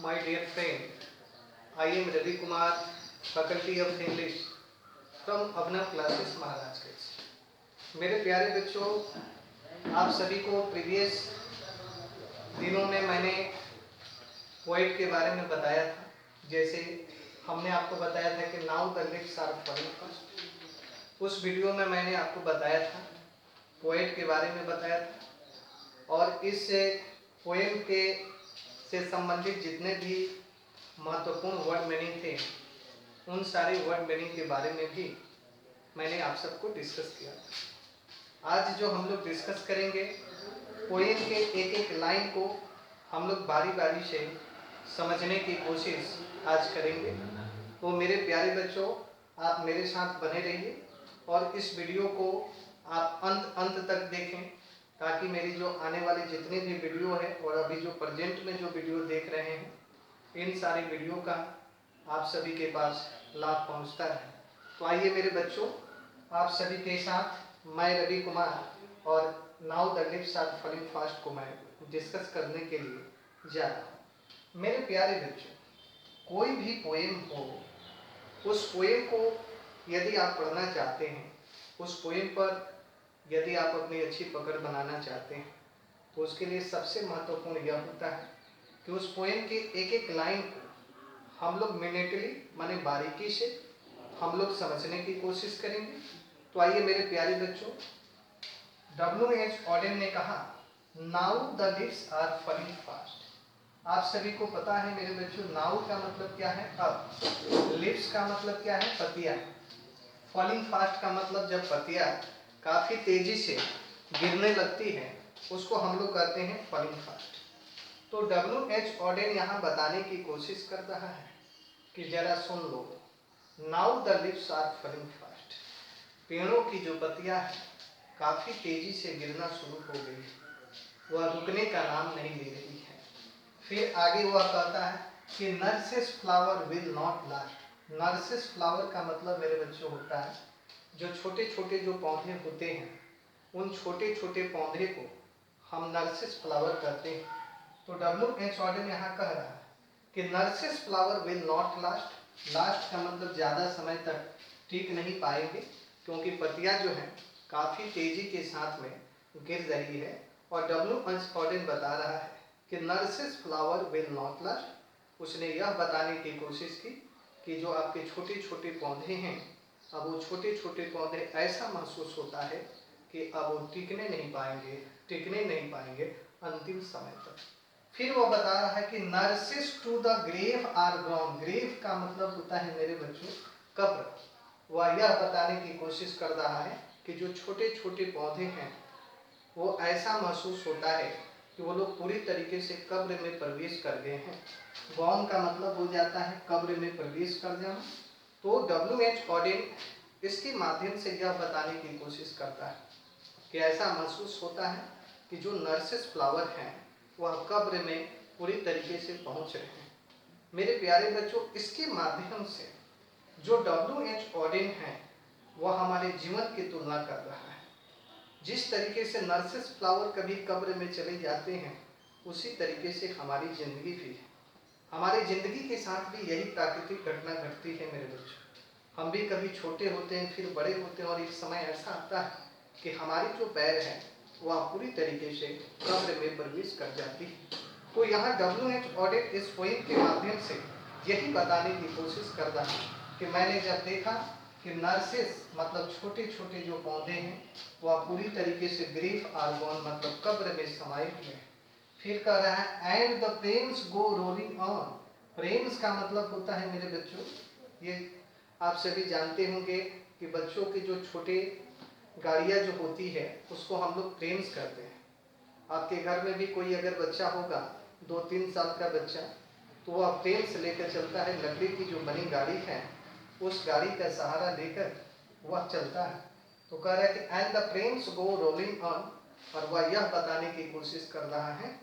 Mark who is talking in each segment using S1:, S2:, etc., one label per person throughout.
S1: My dear friend, I am Ravi Kumar, Faculty of English from Abhinav Classes Maharashtra। मेरे प्यारे बच्चों, आप सभी को प्रीवियस दिनों में मैंने पोएट के बारे में बताया था। जैसे हमने आपको बताया था कि now the lips are falling fast. उस वीडियो में मैंने आपको बताया था, पोएट के बारे में बताया था और इस पोएम के से संबंधित जितने भी महत्वपूर्ण वर्ड मीनिंग थे, उन सारे वर्ड मीनिंग के बारे में भी मैंने आप सबको डिस्कस किया था। आज जो हम लोग डिस्कस करेंगे, पोएम के एक एक लाइन को हम लोग बारी बारी से समझने की कोशिश आज करेंगे। तो मेरे प्यारे बच्चों, आप मेरे साथ बने रहिए और इस वीडियो को आप अंत तक देखें, ताकि मेरी जो आने वाली जितनी भी वीडियो है और अभी जो प्रेजेंट में जो वीडियो देख रहे हैं, इन सारी वीडियो का आप सभी के पास लाभ पहुंचता है। तो आइए मेरे बच्चों, आप सभी के साथ मैं रवि कुमार और now the lips are falling fast को मैं डिस्कस करने के लिए जा रहा हूँ। मेरे प्यारे बच्चों, कोई भी पोएम हो, उस पोएम को यदि आप पढ़ना चाहते हैं, उस पोएम पर यदि आप अपनी अच्छी पकड़ बनाना चाहते हैं, तो उसके लिए सबसे महत्वपूर्ण यह होता है कि उस पोएम के एक एक लाइन को हम लोग मिनटली माने बारीकी से हम लोग समझने की कोशिश करेंगे। तो आइए मेरे प्यारे बच्चों, W.H. ऑडेन ने कहा, now the lips are falling fast. आप सभी को पता है मेरे बच्चों, नाउ का मतलब क्या है? अब। लिप्स का मतलब क्या है? पतिया। फॉलिंग फास्ट का मतलब जब पतिया काफी तेजी से गिरने लगती है, उसको हम लोग कहते हैं फॉलिंग फास्ट। तो W.H. ऑडेन यहाँ बताने की कोशिश कर रहा है कि जरा सुन लो, now the lips are falling fast. पेड़ों की जो पत्तियां है काफी तेजी से गिरना शुरू हो गई, वह रुकने का नाम नहीं ले रही है। फिर आगे वह कहता है कि nurses flower will not last. Nurses flower का मतलब मेरे बच्चों होता है जो छोटे छोटे जो पौधे होते हैं, उन छोटे छोटे पौधे को हम नर्सिस फ्लावर कहते हैं। तो W.H. ऑडेन यहाँ कह रहा है कि nurses flower will not last. Last का मतलब ज़्यादा समय तक टिक नहीं पाएंगे, क्योंकि पत्तियाँ जो हैं काफ़ी तेज़ी के साथ में गिर रही है। और W.H. ऑडेन बता रहा है कि nurses flower will not last. उसने यह बताने की कोशिश की कि जो आपके छोटे छोटे पौधे हैं, अब वो छोटे छोटे पौधे ऐसा महसूस होता है कि अब वो टिकने नहीं पाएंगे अंतिम समय तक। फिर वो बता रहा है कि nurses to the grave are grown. Grave का मतलब होता है मेरे बच्चों कब्र। वह यह बताने की कोशिश कर रहा है कि जो छोटे छोटे पौधे हैं, वो ऐसा महसूस होता है कि वो लोग पूरी तरीके से कब्र में प्रवेश कर गए हैं। गॉन का मतलब हो जाता है कब्र में प्रवेश कर जाना। तो W.H. ऑडेन इसके माध्यम से यह बताने की कोशिश करता है कि ऐसा महसूस होता है कि जो नर्सिस फ्लावर हैं, वह कब्र में पूरी तरीके से पहुंच रहे हैं। मेरे प्यारे बच्चों, इसके माध्यम से जो W.H. ऑडेन है, वह हमारे जीवन की तुलना कर रहा है। जिस तरीके से नर्सिस फ्लावर कभी कब्र में चले जाते हैं, उसी तरीके से हमारी जिंदगी भी है। हमारी जिंदगी के साथ भी यही प्राकृतिक घटना घटती है मेरे बच्चों। हम भी कभी छोटे होते हैं, फिर बड़े होते हैं, और एक समय ऐसा आता है कि हमारी जो पैर है वह पूरी तरीके से कब्र में प्रवेश कर जाती है। तो यहाँ W.H. ऑडेन इस पोएम के माध्यम से यही बताने की कोशिश कर रहा है कि मैंने जब देखा कि नर्सिस मतलब छोटे छोटे जो पौधे हैं, वह पूरी तरीके से ग्रीफ आर गॉन मतलब कब्र में समाये हुए हैं। फिर कह रहा है and the Prem's go rolling on. Prem's का मतलब होता है मेरे बच्चों, ये आप सभी जानते होंगे कि बच्चों की जो छोटे गाड़ियाँ जो होती है, उसको हम लोग प्रेम्स करते हैं। आपके घर में भी कोई अगर बच्चा होगा 2-3 साल का बच्चा, तो वह प्रेम्स लेकर चलता है। लकड़ी की जो बनी गाड़ी है, उस गाड़ी का सहारा लेकर वह चलता है। तो कह रहा है कि and the Prem's go rolling on, और वह यह बताने की कोशिश कर रहा है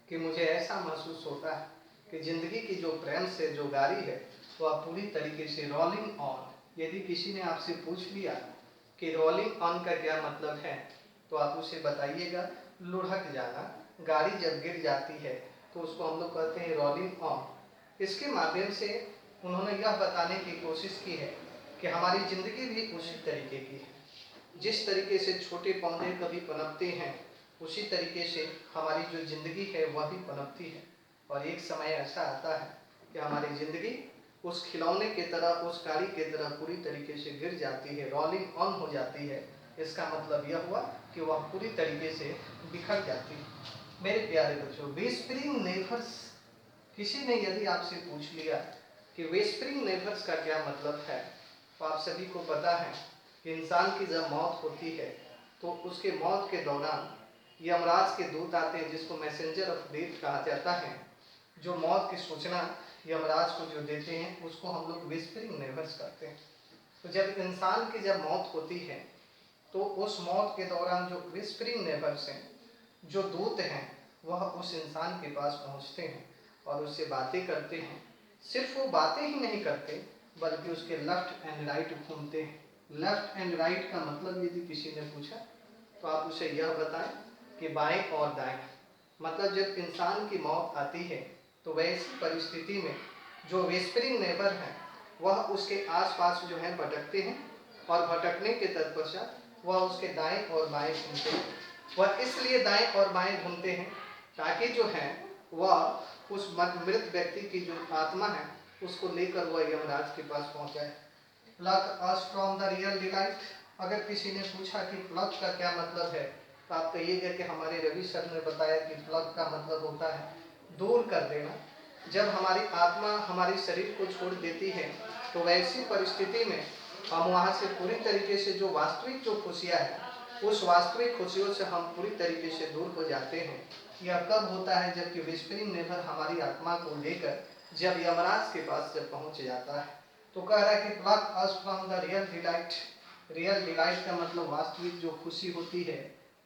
S1: कि मुझे ऐसा महसूस होता है कि जिंदगी की जो प्रेम से जो गाड़ी है, वह पूरी तरीके से रोलिंग ऑन। यदि किसी ने आपसे पूछ लिया कि रोलिंग ऑन का क्या मतलब है, तो आप उसे बताइएगा लुढ़क जाना। गाड़ी जब गिर जाती है तो उसको हम लोग कहते हैं रोलिंग ऑन। इसके माध्यम से उन्होंने यह बताने की कोशिश की है कि हमारी ज़िंदगी भी उसी तरीके की है। जिस तरीके से छोटे पौधे कभी पनपते हैं, उसी तरीके से हमारी जो ज़िंदगी है वह भी पनपती है। और एक समय ऐसा आता है कि हमारी ज़िंदगी उस खिलौने की तरह, उस गाड़ी की तरह पूरी तरीके से गिर जाती है, रोलिंग ऑन हो जाती है। इसका मतलब यह हुआ कि वह पूरी तरीके से बिखर जाती है। मेरे प्यारे बच्चों, व्हिस्परिंग नेबर्स, किसी ने यदि आपसे पूछ लिया कि व्हिस्परिंग नेबर्स का क्या मतलब है, तो आप सभी को पता है कि इंसान की जब मौत होती है तो उसके मौत के दौरान यमराज के दूत आते हैं, जिसको मैसेंजर ऑफ डेथ कहा जाता है। जो मौत की सूचना यमराज को जो देते हैं उसको हम लोग व्हिस्परिंग नेबर्स करते हैं। तो जब इंसान की जब मौत होती है तो उस मौत के दौरान जो व्हिस्परिंग नेबर्स हैं, जो दूत हैं, वह उस इंसान के पास पहुंचते हैं और उससे बातें करते हैं। सिर्फ वो बातें ही नहीं करते बल्कि उसके लेफ्ट एंड राइट घूमते हैं। लेफ्ट एंड राइट का मतलब यदि किसी ने पूछा तो आप उसे यह बताएं कि बाएं और दाएं। मतलब जब इंसान की मौत आती है तो वैसी परिस्थिति में जो व्हिस्परिंग नेबर हैं वह उसके आसपास जो है भटकते हैं और भटकने के तत्पश्चात वह उसके दाएं और बाएं घूमते हैं। वह इसलिए दाएं और बाएं घूमते हैं ताकि जो है वह उस मृत व्यक्ति की जो आत्मा है उसको लेकर वह यमराज के पास पहुंचाए। Plug us from the real delight. अगर किसी ने पूछा कि प्लग का क्या मतलब है तो आप कहिएगा कि हमारे रवि सर ने बताया कि प्लग का मतलब होता है दूर कर देना। जब हमारी आत्मा हमारे शरीर को छोड़ देती है तो वैसी परिस्थिति में हम वहाँ से पूरी तरीके से जो वास्तविक जो खुशियाँ है उस वास्तविक खुशियों से हम पूरी तरीके से दूर हो जाते हैं। यह कब होता है? जबकि व्हिस्परिंग नेबर हमारी आत्मा को लेकर जब यमराज के पास जब पहुँच जाता है। तो कह रहा है कि plug us from the real delight. Real delight का मतलब वास्तविक जो खुशी होती है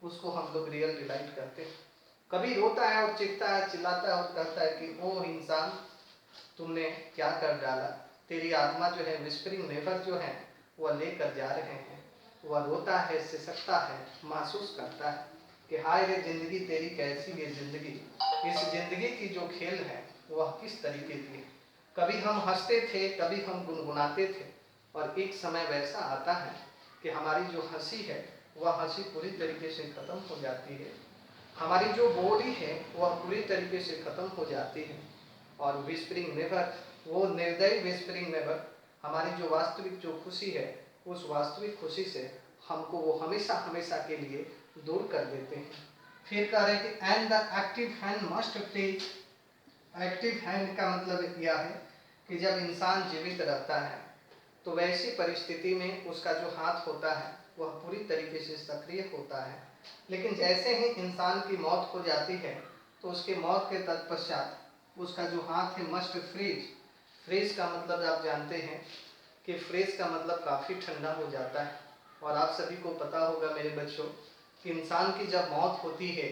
S1: उसको हम लोग रियल डिलाइट करते हैं। कभी रोता है और चीखता है, चिल्लाता है और कहता है कि ओ इंसान, तुमने क्या कर डाला, तेरी आत्मा जो है व्हिस्परिंग नेबर जो है वह लेकर जा रहे हैं। वह रोता है, सिसकता है, महसूस करता है कि हाय रे जिंदगी तेरी कैसी है जिंदगी, इस जिंदगी की जो खेल है वह किस तरीके की है। कभी हम हंसते थे, कभी हम गुनगुनाते थे और एक समय वैसा आता है कि हमारी जो हंसी है वह हंसी पूरी तरीके से ख़त्म हो जाती है। हमारी जो बॉडी है वह पूरी तरीके से ख़त्म हो जाती है। और व्हिस्परिंग नेबर, वो निर्दयी व्हिस्परिंग नेबर हमारी जो वास्तविक जो खुशी है उस वास्तविक खुशी से हमको वो हमेशा हमेशा के लिए दूर कर देते हैं। फिर कह रहे हैं कि and the active hand must please. Active hand का मतलब यह है कि जब इंसान जीवित रहता है तो वैसी परिस्थिति में उसका जो हाथ होता है वह पूरी तरीके से सक्रिय होता है। लेकिन जैसे ही इंसान की मौत हो जाती है तो उसके मौत के तत्पश्चात उसका जो हाथ है मस्ट फ्रीज। फ्रीज का मतलब आप जानते हैं कि फ्रीज का मतलब काफ़ी ठंडा हो जाता है। और आप सभी को पता होगा मेरे बच्चों कि इंसान की जब मौत होती है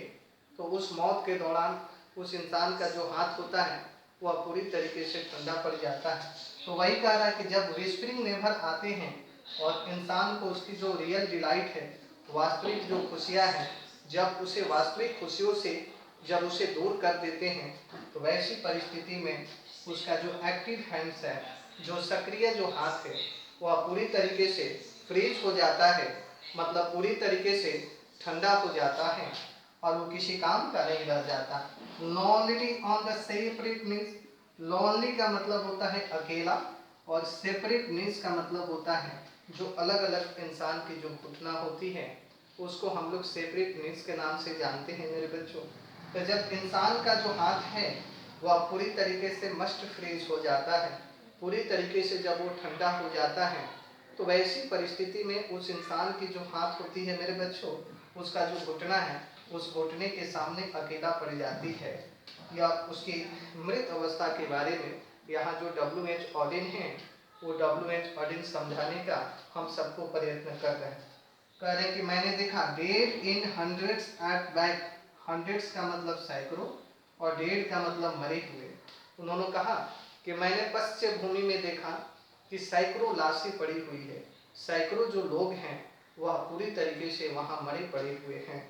S1: तो उस मौत के दौरान उस इंसान का जो हाथ होता है वह पूरी तरीके से ठंडा पड़ जाता है। तो वही कह रहा है कि जब व्हिस्परिंग नेबर आते हैं और इंसान को उसकी जो रियल डिलाइट है, वास्तविक जो खुशियाँ हैं, जब उसे वास्तविक खुशियों से जब उसे दूर कर देते हैं तो वैसी परिस्थिति में उसका जो एक्टिव हैंड्स है, जो सक्रिय जो हाथ है, वह पूरी तरीके से फ्रीज हो जाता है। मतलब पूरी तरीके से ठंडा हो जाता है और वो किसी काम का नहीं रह जाता। Lonely on the separate knees. Lonely का मतलब होता है अकेला और सेपरेट नीज का मतलब होता है जो अलग अलग इंसान की जो घुटना होती है उसको हम लोग सेपरेट नीज के नाम से जानते हैं मेरे बच्चों। तो जब इंसान का जो हाथ है वह पूरी तरीके से मस्ट फ्रीज हो जाता है, पूरी तरीके से जब वो ठंडा हो जाता है तो वैसी परिस्थिति में उस इंसान की जो हाथ होती है मेरे बच्चों, उसका जो घुटना है उस घुटने के सामने अकेला पड़ जाती है। या उसकी मृत अवस्था के बारे में यहाँ जो W.H. ऑडिन है वो W.H. ऑडिन समझाने का हम सबको प्रयत्न कर रहे हैं। कह रहे हैं कि मैंने देखा dead in hundreds at back. Hundreds का मतलब सैकड़ों और डेड का मतलब मरे हुए। उन्होंने कहा कि मैंने पश्चिम भूमि में देखा कि सैकड़ों लाशें पड़ी हुई है, सैकड़ों जो लोग हैं वह पूरी तरीके से वहाँ मरे पड़े हुए हैं।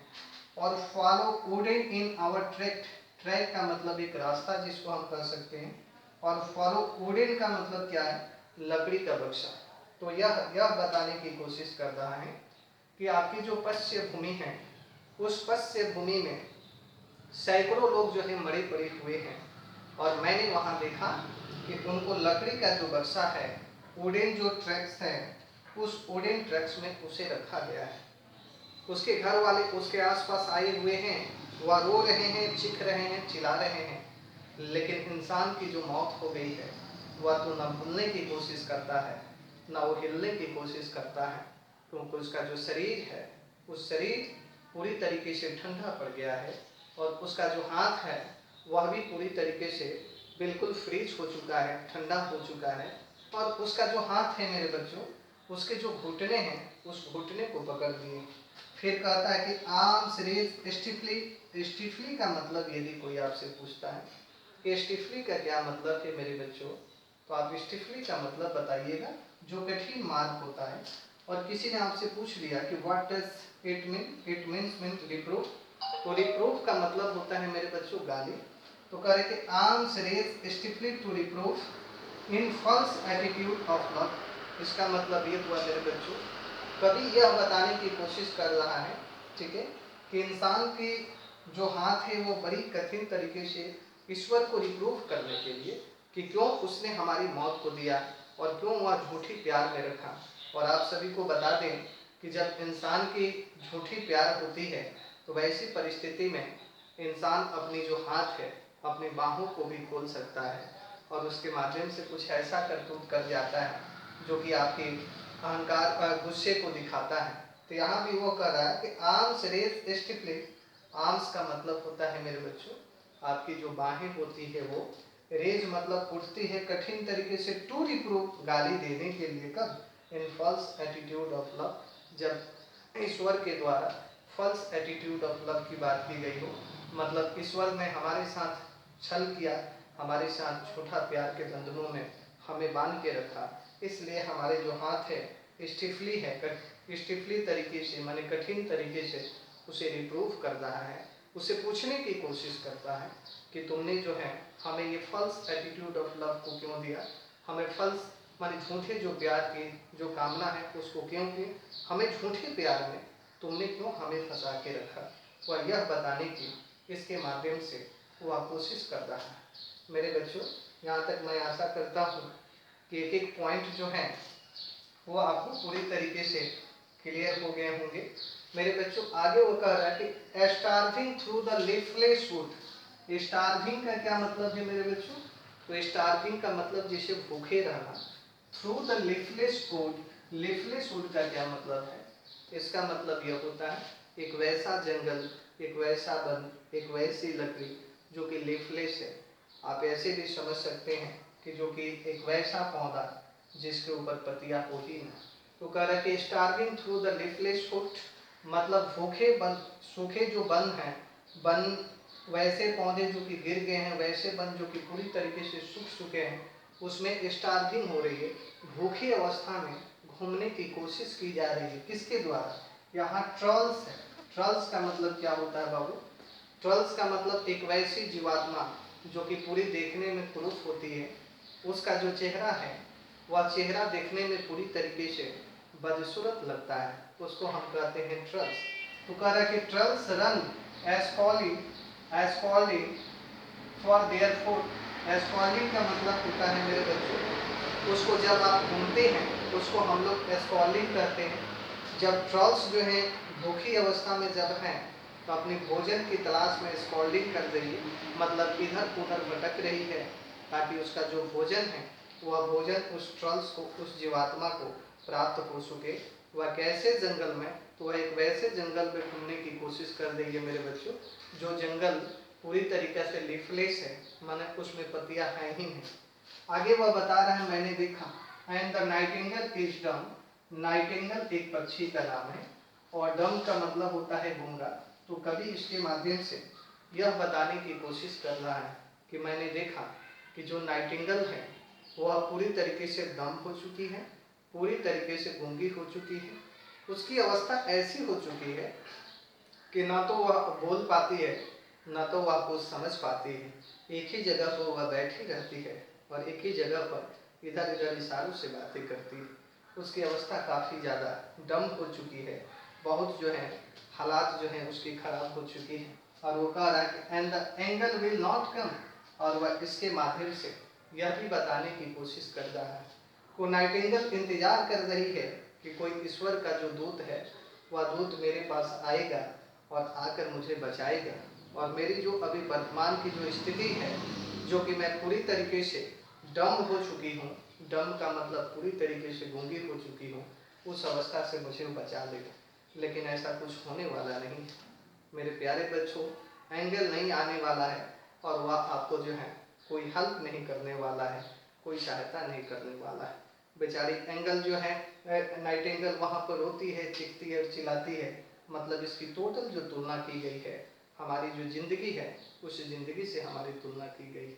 S1: और follow wooden in our track. Track का मतलब एक रास्ता जिसको हम कह सकते हैं, और फॉलोओडेन का मतलब क्या है, लकड़ी का बक्सा। तो यह बताने की कोशिश कर रहा है कि आपकी जो पश्य भूमि है, उस पश्य भूमि में सैकड़ों लोग जो है मरे पड़े हुए हैं, और मैंने वहाँ देखा कि उनको लकड़ी का जो बक्सा है, वुडन जो ट्रैक्स है, उस वुडन ट्रैक्स में उसे रखा गया है। उसके घर वाले उसके आसपास आए हुए हैं, वह रो रहे हैं, चीख रहे हैं, चिल्ला रहे हैं, लेकिन इंसान की जो मौत हो गई है वह तो न भूलने की कोशिश करता है, न वो हिलने की कोशिश करता है, क्योंकि उसका जो शरीर है, उस शरीर पूरी तरीके से ठंडा पड़ गया है, और उसका जो हाथ है वह भी पूरी तरीके से बिल्कुल फ्रीज हो चुका है, ठंडा हो चुका है। और उसका जो हाथ है मेरे बच्चों, उसके जो घुटने हैं, उस घुटने को पकड़ लिए। फिर कहता है कि आर्म्स रेज स्टिफली। स्टिफली का मतलब यदि कोई आपसे पूछता है कि स्टिफली का क्या मतलब है मेरे बच्चों, तो आप स्टिफली का मतलब बताइएगा, जो कठिन मार्ग होता है। और किसी ने आपसे पूछ लिया कि what does it mean, it mean reproof. तो रिप्रूफ का मतलब होता है मेरे बच्चों गाली। तो कह रहे कि arms raise stiffly to reproof in false attitude of love. इसका मतलब ये हुआ मेरे बच्चों, कभी यह बताने की कोशिश कर रहा है, ठीक है, कि इंसान की जो हाथ है वो बड़ी कठिन तरीके से ईश्वर को रिप्रूव करने के लिए कि क्यों उसने हमारी मौत को दिया और क्यों वह झूठी प्यार में रखा। और आप सभी को बता दें कि जब इंसान की झूठी प्यार होती है, तो वैसी परिस्थिति में इंसान अपनी जो हाथ है, अपनी बाहों को भी खोल सकता है, और उसके माध्यम से कुछ ऐसा करतूत कर जाता है जो कि आपकी अहंकार गुस्से को दिखाता है। तो यहाँ भी वो कह रहा है कि आर्म्स रेज स्टिफली। आर्म्स का मतलब होता है मेरे बच्चों, आपकी जो बाहें होती है वो, रेज मतलब उठती है कठिन तरीके से, टू रिप्रूव गाली देने के लिए। कब? इन फॉल्स एटीट्यूड ऑफ लव, जब ईश्वर के द्वारा फॉल्स एटीट्यूड ऑफ लव की बात की गई हो, मतलब ईश्वर ने हमारे साथ छल किया, हमारे साथ झूठा प्यार के बंधनों में हमें बांध के रखा, इसलिए हमारे जो हाथ है स्टिफली है, स्टिफली तरीके से माने कठिन तरीके से उसे रिप्रूव कर रहा है, उसे पूछने की कोशिश करता है कि तुमने जो है हमें ये फॉल्स एटीट्यूड ऑफ लव को क्यों दिया, हमें फॉल्स माने झूठे जो प्यार की जो कामना है उसको क्यों की, हमें झूठे प्यार में तुमने क्यों हमें फंसा के रखा। और यह बताने की इसके माध्यम से वह कोशिश कर रहा है। मेरे बच्चों, यहाँ तक मैं आशा करता हूँ कि एक एक पॉइंट जो है वो आपको पूरी तरीके से क्लियर हो गए होंगे। मेरे बच्चों, आगे वो कह रहा है कि starving through the leafless would. Starving का क्या मतलब है मेरे बच्चों? तो स्टार्विंग का मतलब जैसे भूखे रहना, through the leafless would. Leafless would का क्या मतलब है? इसका मतलब यह होता है एक वैसा जंगल, एक वैसा वन, एक वैसी लकड़ी जो कि लीफलेस है। आप ऐसे भी समझ सकते हैं कि जो कि एक वैसा पौधा जिसके ऊपर पत्तियां हो ही ना। तो कह रहा है कि starving through the leafless foot, मतलब भूखे बन, सूखे जो वन हैं, वन वैसे पौधे जो कि गिर गए हैं, वैसे वन जो कि पूरी तरीके से सूख चुके हैं, उसमें स्टार्विंग हो रही है, भूखी अवस्था में घूमने की कोशिश की जा रही है। किसके द्वारा? यहाँ ट्रॉल्स है। ट्रॉल्स का मतलब क्या होता है बाबू? ट्रॉल्स का मतलब एक वैसी जीवात्मा जो कि पूरी देखने में कुरूप होती है, उसका जो चेहरा है वह चेहरा देखने में पूरी तरीके से बदसूरत लगता है, उसको हम कहते हैं ट्रल्स। तो कह रहा है कि trolls run scolding for their food. Scolding का मतलब होता है मेरे बच्चों, उसको जब आप घूमते हैं उसको हम लोग एस्कॉलिंग कहते हैं। जब ट्रॉल्स जो है भूखी अवस्था में जब हैं तो अपनी भोजन की तलाश में स्कॉल्डिंग कर रही है, मतलब इधर उधर भटक रही है, ताकि उसका जो भोजन है वह भोजन उस ट्रॉल्स को, उस जीवात्मा को प्राप्त हो सके। वह कैसे जंगल में? तो वह एक वैसे जंगल में घूमने की कोशिश कर रही है मेरे बच्चों, जो जंगल पूरी तरीके से लीफलेस है, माने उसमें पत्तियां हैं ही नहीं। आगे वह बता रहा है, मैंने देखा and the Nightingale is dumb. Nightingale एक पक्षी का नाम है, और डम का मतलब होता है गूंगा। तो कभी इसके माध्यम से यह बताने की कोशिश कर रहा है कि मैंने देखा कि जो नाइटिंगेल है वह पूरी तरीके से दम हो चुकी है, पूरी तरीके से गूंगी हो चुकी है। उसकी अवस्था ऐसी हो चुकी है कि ना तो वह बोल पाती है, न तो वह कुछ समझ पाती है, एक ही जगह पर वह बैठी रहती है और एक ही जगह पर इधर उधर इशारों से बातें करती है। उसकी अवस्था काफ़ी ज़्यादा डम हो चुकी है, बहुत जो है हालात जो है उसकी खराब हो चुकी है। और वो कह रहा है कि and the angle will not come, और वह इसके माध्यम से यह भी बताने की कोशिश कर रहा है, वो नाइटिंगेल इंतजार कर रही है कि कोई ईश्वर का जो दूत है वह दूत मेरे पास आएगा और आकर मुझे बचाएगा, और मेरी जो अभी वर्तमान की जो स्थिति है, जो कि मैं पूरी तरीके से डम हो चुकी हूँ, डम का मतलब पूरी तरीके से गूंगी हो चुकी हूँ, उस अवस्था से मुझे बचा लेगा। लेकिन ऐसा कुछ होने वाला नहीं है मेरे प्यारे बच्चों। एंगल नहीं आने वाला है और वह आपको जो है कोई हेल्प नहीं करने वाला है, कोई सहायता नहीं करने वाला है। बेचारी एंगल जो है, नाइटिंगेल वहाँ पर रोती है, चीखती है और चिल्लाती है। मतलब इसकी टोटल जो तुलना की गई है, हमारी जो ज़िंदगी है उस ज़िंदगी से हमारी तुलना की गई।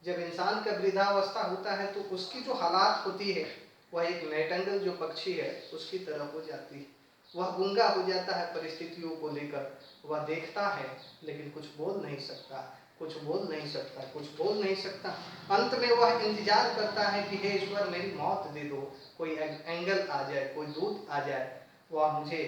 S1: जब इंसान का वृद्धावस्था होता है तो उसकी जो हालात होती है वह एक नाइटिंगेल जो पक्षी है उसकी तरह हो जाती है। वह गूंगा हो जाता है परिस्थितियों को लेकर, वह देखता है लेकिन कुछ बोल नहीं सकता, कुछ बोल नहीं सकता, कुछ बोल नहीं सकता। अंत में वह इंतजार करता है कि हे ईश्वर मेरी मौत दे दो, कोई एंगल आ जाए, कोई दूत आ जाए, वह मुझे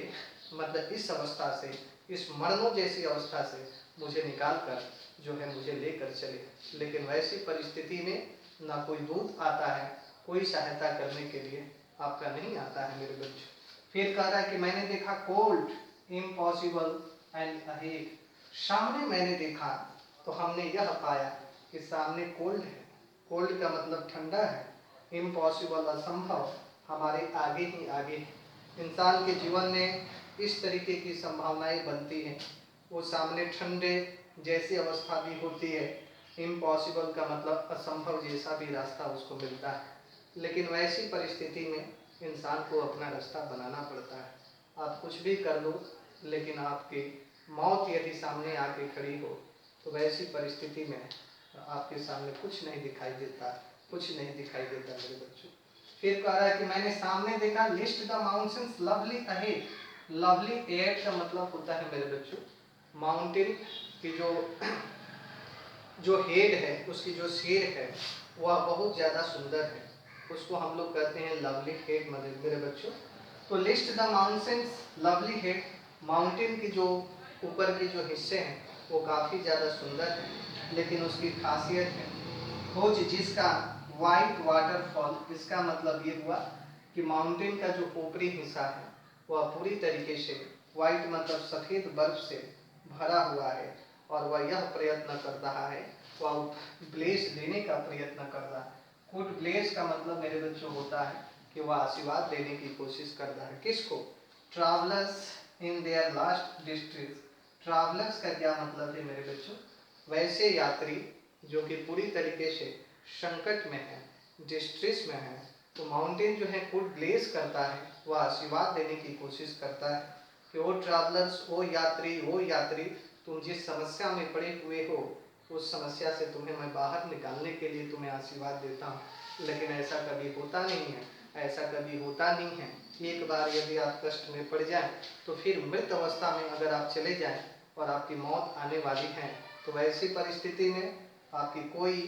S1: मतलब इस अवस्था से, इस मरणों जैसी अवस्था से मुझे निकाल कर जो है मुझे लेकर चले। लेकिन वैसी परिस्थिति में ना कोई दूत आता है, कोई सहायता करने के लिए आपका नहीं आता है मेरे बच्चों। फिर कह रहा है कि मैंने देखा कोल्ड, इम्पॉसिबल एंड अहेड। सामने मैंने देखा तो हमने यह पाया कि सामने कोल्ड है, कोल्ड का मतलब ठंडा है, इम्पॉसिबल असंभव हमारे आगे ही आगे है। इंसान के जीवन में इस तरीके की संभावनाएं बनती हैं, वो सामने ठंडे जैसी अवस्था भी होती है, इम्पॉसिबल का मतलब असंभव जैसा भी रास्ता उसको मिलता है। लेकिन वैसी परिस्थिति में इंसान को अपना रास्ता बनाना पड़ता है। आप कुछ भी कर लो, लेकिन आपकी मौत यदि सामने आके खड़ी हो तो वैसी परिस्थिति में आपके सामने कुछ नहीं दिखाई देता, कुछ नहीं दिखाई देता मेरे बच्चों। फिर कह रहा है कि मैंने सामने देखा lifts the mountains lovely ahead. Lovely head का मतलब होता है मेरे बच्चों माउंटेन की जो हेड है, उसकी जो सिर है वह बहुत ज़्यादा सुंदर है, उसको हम लोग कहते हैं लवली हेड मेरे बच्चों। तो list the mountains lovely head, mountain की जो ऊपर के जो हिस्से हैं वो काफ़ी ज़्यादा सुंदर है, लेकिन उसकी खासियत है खोज जिसका वाइट वाटरफॉल। इसका मतलब ये हुआ कि माउंटेन का जो ऊपरी हिस्सा है वह पूरी तरीके से वाइट मतलब सफ़ेद बर्फ से भरा हुआ है, और वह यह प्रयत्न कर रहा है, वह ब्लेस देने का प्रयत्न कर रहा है। गुड ब्लेस का मतलब मेरे बच्चों होता है कि वह आशीर्वाद देने की कोशिश कर रहा है। किसको? Travellers in their last district. Travellers का क्या मतलब है मेरे बच्चों? वैसे यात्री जो कि पूरी तरीके से संकट में है, डिस्ट्रेस में है, तो माउंटेन जो है गुड ब्लेस करता है, वह आशीर्वाद देने की कोशिश करता है कि वो ट्रैवलर्स, वो यात्री तुम जिस समस्या में पड़े हुए हो उस समस्या से तुम्हें मैं बाहर निकालने के लिए तुम्हें आशीर्वाद देता हूँ। लेकिन ऐसा कभी होता नहीं है, ऐसा कभी होता नहीं है। एक बार यदि आप कष्ट में पड़ जाएं तो फिर मृत अवस्था में अगर आप चले जाएं और आपकी मौत आने वाली है, तो वैसी परिस्थिति में आपकी कोई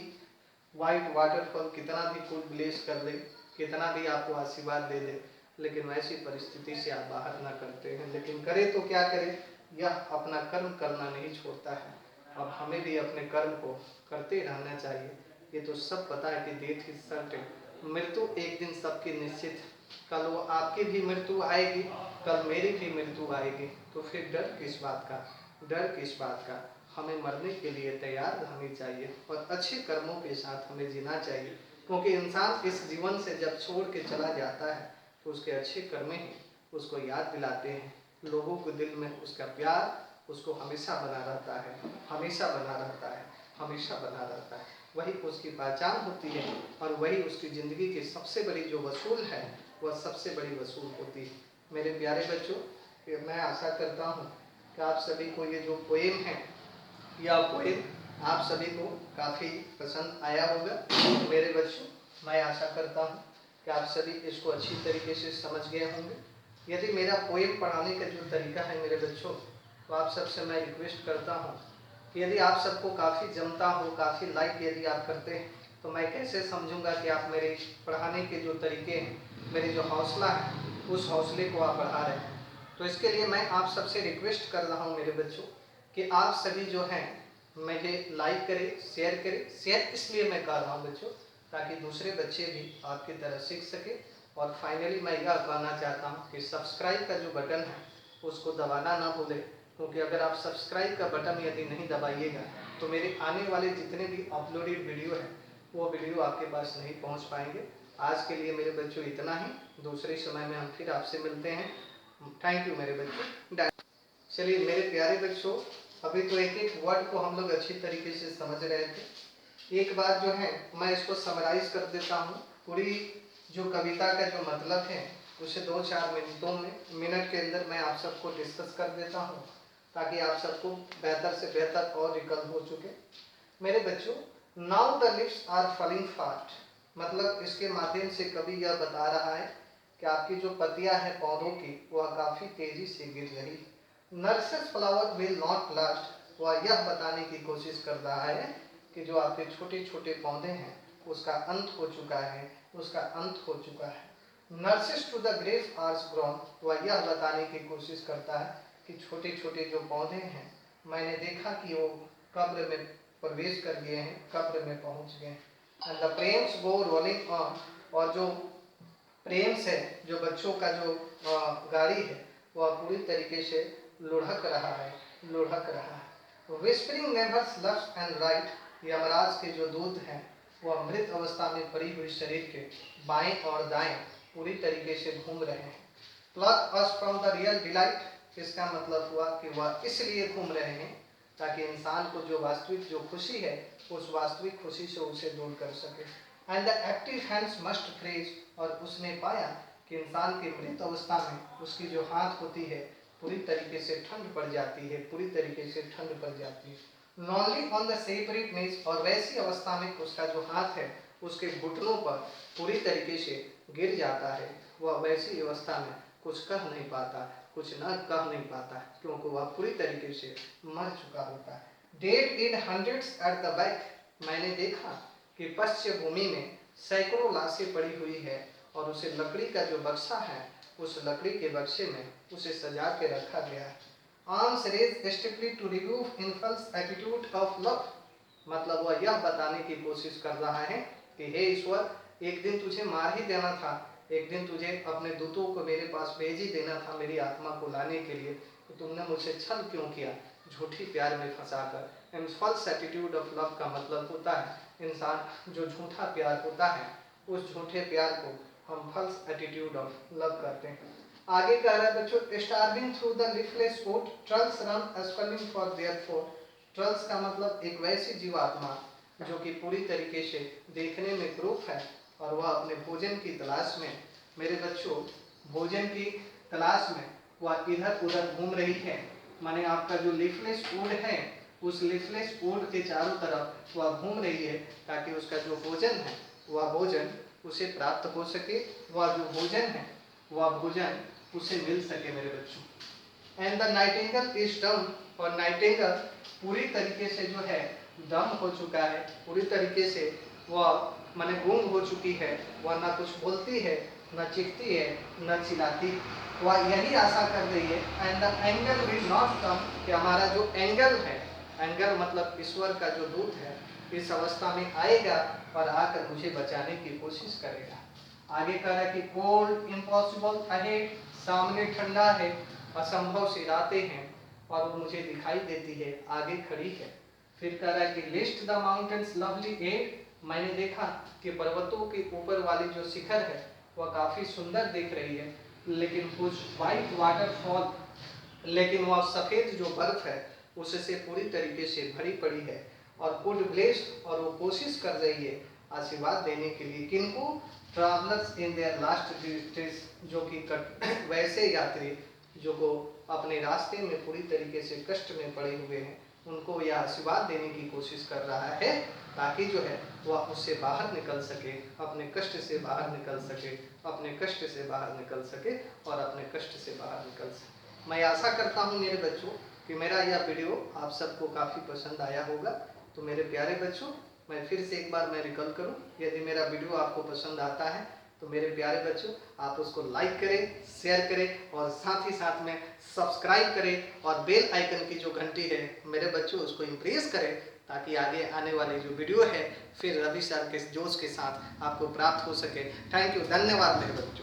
S1: वाइट वाटरफॉल कितना भी गुड ब्लेस कर ले, कितना भी आपको आशीर्वाद दे दे, लेकिन वैसी परिस्थिति से आप बाहर ना करते हैं। लेकिन करे तो क्या करें, यह अपना कर्म करना नहीं छोड़ता है। अब हमें भी अपने कर्म को करते रहना चाहिए। ये तो सब पता है कि डेथ इज सर्टेन, मृत्यु एक दिन सबकी निश्चित है। कल वो आपकी भी मृत्यु आएगी, कल मेरी भी मृत्यु आएगी, तो फिर डर किस बात का, डर किस बात का। हमें मरने के लिए तैयार रहनी चाहिए और अच्छे कर्मों के साथ हमें जीना चाहिए, क्योंकि इंसान इस जीवन से जब छोड़ के चला जाता है तो उसके अच्छे कर्म ही उसको याद दिलाते हैं। लोगों के दिल में उसका प्यार उसको हमेशा बना रहता है, हमेशा बना रहता है, हमेशा बना रहता है। वही उसकी पहचान होती है और वही उसकी ज़िंदगी की सबसे बड़ी जो वसूल है वह सबसे बड़ी वसूल होती है। मेरे प्यारे बच्चों, मैं आशा करता हूँ कि आप सभी को ये जो पोएम है, यह पोएम आप सभी को काफ़ी पसंद आया होगा। मेरे बच्चों, मैं आशा करता हूँ कि आप सभी इसको अच्छी तरीके से समझ गए होंगे। यदि मेरा पोएम पढ़ाने का जो तरीका है मेरे बच्चों, तो आप सबसे मैं रिक्वेस्ट करता हूँ यदि आप सबको काफ़ी जमता हो, काफ़ी लाइक यदि आप करते हैं, तो मैं कैसे समझूंगा कि आप मेरे पढ़ाने के जो तरीके हैं, मेरे जो हौसला है, उस हौसले को आप बढ़ा रहे हैं। तो इसके लिए मैं आप सबसे रिक्वेस्ट कर रहा हूँ मेरे बच्चों कि आप सभी जो हैं मुझे लाइक करें, शेयर करें। शेयर इसलिए मैं कर रहा हूँ बच्चों, ताकि दूसरे बच्चे भी आपकी तरह सीख सके। और फाइनली मैं यह कहना चाहता हूँ कि सब्सक्राइब का जो बटन है उसको दबाना ना भूलें, क्योंकि अगर आप सब्सक्राइब का बटन यदि नहीं दबाइएगा तो मेरे आने वाले जितने भी अपलोडेड वीडियो हैं वो वीडियो आपके पास नहीं पहुंच पाएंगे। आज के लिए मेरे बच्चों इतना ही, दूसरे समय में हम फिर आपसे मिलते हैं। थैंक यू मेरे बच्चों। चलिए मेरे प्यारे बच्चों, अभी तो एक एक वर्ड को हम लोग अच्छी तरीके से समझ रहे थे। एक बार जो है मैं इसको समराइज कर देता हूँ। पूरी जो कविता का जो मतलब है उसे 2-4 मिनट के अंदर मैं आप सबको डिस्कस कर देता हूँ, ताकि आप सबको बेहतर से बेहतर और रिकल हो चुके। मेरे बच्चों, now the lips are falling fast, मतलब इसके माध्यम से कवि यह बता रहा है कि आपकी जो पत्तियां हैं पौधों की वह काफ़ी तेजी से गिर रही है। Nurses flower will not last, वह यह बताने की कोशिश कर रहा है कि जो आपके छोटे छोटे पौधे हैं उसका अंत हो चुका है, उसका अंत हो चुका है। Nurses to the grave are grown, वह यह बताने की कोशिश करता है कि छोटे छोटे जो पौधे हैं मैंने देखा कि वो कब्र में प्रवेश कर गए हैं, कब्र में पहुंच गए। And the Prem's go rolling on, और जो प्रेम्स है, जो बच्चों का जो गाड़ी है वह पूरी तरीके से लुढ़क रहा है, लुढ़क रहा है। Whispering neighbours left and right, Yamraj के जो दूत हैं वह मृत अवस्था में पड़ी हुई शरीर के बाएं और दाएं पूरी तरीके से घूम रहे हैं। Plug us from the real delight, इसका मतलब हुआ कि वह इसलिए घूम रहे हैं ताकि इंसान को जो वास्तविक जो खुशी है उस वास्तविक खुशी से उसे दूर कर सके। And the active hands must freeze, और उसने पाया कि इंसान की मृत अवस्था में उसकी जो हाथ होती है पूरी तरीके से ठंड पड़ जाती है, पूरी तरीके से ठंड पड़ जाती है। नॉनली ऑन द सेपरेट नीज, और वैसी अवस्था में उसका जो हाथ है उसके घुटनों पर पूरी तरीके से गिर जाता है। वह वैसी अवस्था में कुछ कह नहीं पाता, कुछ न कह नहीं पाता, क्योंकि वह पूरी तरीके से मर चुका होता है। Dead in hundreds at the back, मैंने देखा कि पश्चिम भूमि में सैकड़ों लाशें पड़ी हुई है और उसे लकड़ी का जो बक्सा है उस लकड़ी के बक्से में उसे सजा के रखा गया है। Arms raise stiffly to remove in false attitude of love, मतलब वह यह बताने की कोशिश कर रहा है कि हे ईश्वर, एक दिन तुझे मार ही देना था, एक दिन तुझे अपने दूतों को मेरे पास भेज ही देना था मेरी आत्मा को लाने के लिए, तो तुमने मुझसे छल क्यों किया, झूठी प्यार में फंसाकर। And false attitude of love का मतलब होता है इंसान जो झूठा प्यार होता है उस झूठे प्यार को हम फॉल्स एटीट्यूड ऑफ लव करते हैं। आगे कह रहा है बच्चों, starving through the leafless food trolls run एस्पलिंग फॉर देयर फूड। ट्रल्स का मतलब एक वैसी जीवात्मा जो कि पूरी तरीके से देखने में क्रूप है और वह अपने भोजन की तलाश में, मेरे बच्चों भोजन की तलाश में वह इधर उधर घूम रही है। माने आपका जो लिफलेस फूड है उस लिफलेस फूड के चारों तरफ वह घूम रही है ताकि उसका जो भोजन है वह भोजन उसे प्राप्त हो सके, वह जो भोजन है वह भोजन उसे मिल सके मेरे बच्चों। And the Nightingale is dumb, और नाइटिंगेल पूरी तरीके से जो है दम हो चुका है, पूरी तरीके से वह माने गूंग हो चुकी है, वह ना कुछ बोलती है, न चीखती है, न चिल्लाती, वह यही आशा कर रही है। And the angle will not come, कि हमारा जो एंगल है, एंगल मतलब ईश्वर का जो दूत है, इस अवस्था में आएगा और आकर मुझे बचाने की कोशिश करेगा। आगे कह रहा है कि कोल्ड इम्पॉसिबल अहेड, सामने ठंडा है, असंभव सी रातें हैं और वो मुझे दिखाई देती है, आगे खड़ी है। फिर कह रहा है कि lifts the mountains lovely head, मैंने देखा कि पर्वतों के ऊपर वाली जो शिखर है वह काफ़ी सुंदर दिख रही है, लेकिन कुछ वाइट वाटरफॉल, लेकिन वह सफ़ेद जो बर्फ है उससे पूरी तरीके से भरी पड़ी है। और गुड ब्लेस्ड, और वो कोशिश कर रही है आशीर्वाद देने के लिए किनको, travellers in their last distress, जो कि वैसे यात्री जो को अपने रास्ते में पूरी तरीके से कष्ट में पड़े हुए हैं, उनको यह आशीर्वाद देने की कोशिश कर रहा है ताकि जो है वह उससे बाहर निकल सके, अपने कष्ट से बाहर निकल सके, अपने कष्ट से बाहर निकल सके और अपने कष्ट से बाहर निकल सके। मैं आशा करता हूँ मेरे बच्चों कि मेरा यह वीडियो आप सबको काफ़ी पसंद आया होगा। तो मेरे प्यारे बच्चों, मैं फिर से एक बार मैं रिकॉल करूं, यदि मेरा वीडियो आपको पसंद आता है तो मेरे प्यारे बच्चों आप उसको लाइक करें, शेयर करें और साथ ही साथ में सब्सक्राइब करें और बेल आइकन की जो घंटी है मेरे बच्चों उसको इम्प्रेस करें, ताकि आगे आने वाली जो वीडियो है फिर रवि सर के जोश के साथ आपको प्राप्त हो सके। थैंक यू, धन्यवाद मेरे बच्चों।